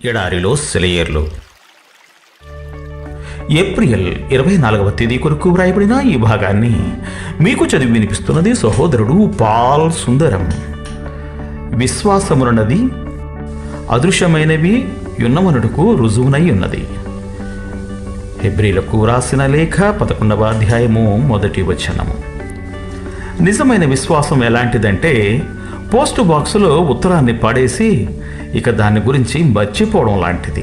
ఎడారిలో సెలయేర్లు. ఏప్రిల్ 24వ తేదీ కొరకు వ్రాయబడిన ఈ భాగాన్ని మీకు చదివి వినిపిస్తున్నది సహోదరుడు పాల్ సుందరం. విశ్వాసమునది అదృశ్యమైనవి యున్నమనుడుకు రుజువునై ఉన్నది. హెబ్రీలకు రాసిన లేఖ 11వ అధ్యాయము 1వ వచనము. నిజమైన విశ్వాసం ఎలాంటిదంటే, పోస్టు బాక్సులో ఉత్తరాన్ని పడేసి ఇక దాని గురించి మర్చిపోవడం లాంటిది.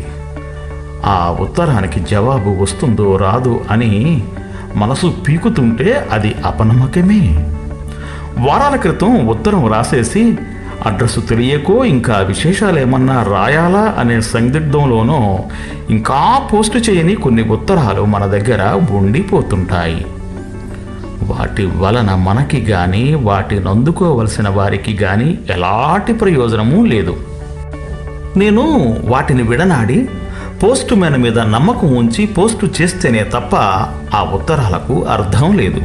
ఆ ఉత్తరానికి జవాబు వస్తుందో రాదు అని మనసు పీకుతుంటే అది అపనమ్మకమే. వారాల క్రితం ఉత్తరం రాసేసి అడ్రస్ తెలియకో ఇంకా విశేషాలు ఏమన్నా రాయాలా అనే సందిగ్ధంలోనో ఇంకా పోస్టు చేయని కొన్ని ఉత్తరాలు మన దగ్గర ఉండిపోతుంటాయి. వాటి వలన మనకి కానీ వాటిని అందుకోవలసిన వారికి కానీ ఎలాంటి ప్రయోజనమూ లేదు. నేను వాటిని విడనాడి పోస్టు మ్యాన్ మీద నమ్మకం ఉంచి పోస్టు చేస్తేనే తప్ప ఆ ఉత్తరాలకు అర్థం లేదు.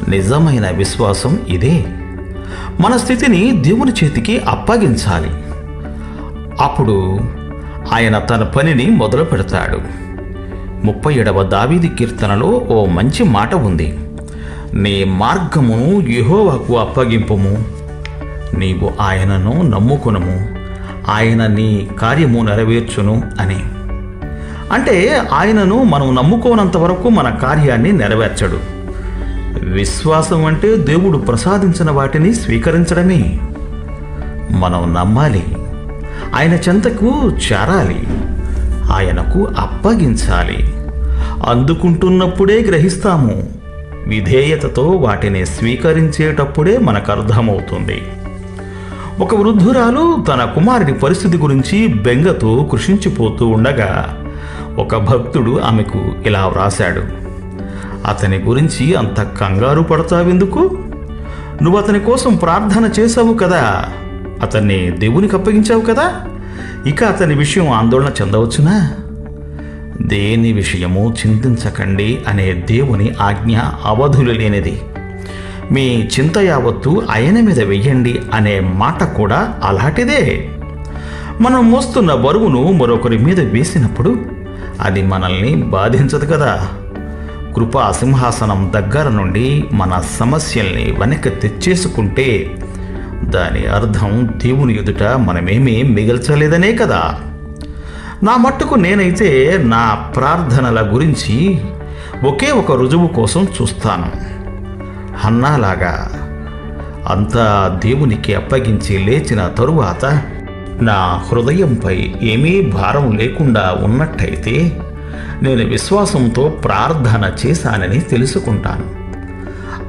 నిజమైన విశ్వాసం ఇదే. మన స్థితిని దేవుని చేతికి అప్పగించాలి. అప్పుడు ఆయన తన పనిని మొదలు పెడతాడు. 37వ దావీదు కీర్తనలో ఓ మంచి మాట ఉంది. నీ మార్గమును యెహోవాకు అప్పగింపుము, నీవు ఆయనను నమ్ముకునము, ఆయన నీ కార్యము నెరవేర్చును అని. అంటే ఆయనను మనం నమ్ముకోనంత వరకు మన కార్యాన్ని నెరవేర్చడు. విశ్వాసం అంటే దేవుడు ప్రసాదించిన వాటిని స్వీకరించడమే. మనం నమ్మాలి, ఆయన చెంతకు చేరాలి, ఆయనకు అప్పగించాలి. అందుకుంటున్నప్పుడే గ్రహిస్తాము. విధేయతతో వాటిని స్వీకరించేటప్పుడే మనకు అర్థమవుతుంది. ఒక వృద్ధురాలు తన కుమారుడి పరిస్థితి గురించి బెంగతో కృషించిపోతూ ఉండగా ఒక భక్తుడు ఆమెకు ఇలా వ్రాశాడు. అతని గురించి అంత కంగారు పడతావెందుకు? నువ్వు అతని కోసం ప్రార్థన చేశావు కదా, అతన్ని దేవునికి అప్పగించావు కదా, ఇక అతని విషయం ఆందోళన చెందవచ్చునా? దేని విషయము చింతించకండి అనే దేవుని ఆజ్ఞ అవధులు లేనిది. మీ చింత యావత్తు ఆయన మీద వెయ్యండి అనే మాట కూడా అలాంటిదే. మనం మోస్తున్న బరువును మరొకరి మీద వేసినప్పుడు అది మనల్ని బాధించదు కదా. కృపా సింహాసనం దగ్గర నుండి మన సమస్యల్ని వెనక్కి తెచ్చేసుకుంటే దాని అర్థం దేవుని ఎదుట మనమేమీ మిగల్చలేదనే కదా. నా మట్టుకు నేనైతే నా ప్రార్థనల గురించి ఒకే ఒక రుజువు కోసం చూస్తాను. హన్నాలాగా అంతా దేవునికి అప్పగించి లేచిన తరువాత నా హృదయంపై ఏమీ భారం లేకుండా ఉన్నట్టయితే నేను విశ్వాసంతో ప్రార్థన చేశానని తెలుసుకుంటాను.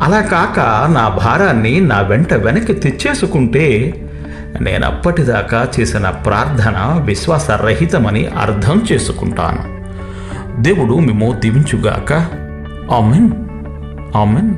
అలా కాక నా భారాన్ని నా వెంట వెనక్కి తెచ్చేసుకుంటే నేను అప్పటిదాకా చేసిన ప్రార్థన విశ్వాసరహితమని అర్థం చేసుకుంటాను. దేవుడు మిమ్ము దీవించుగాక. ఆమెన్. ఆమెన్.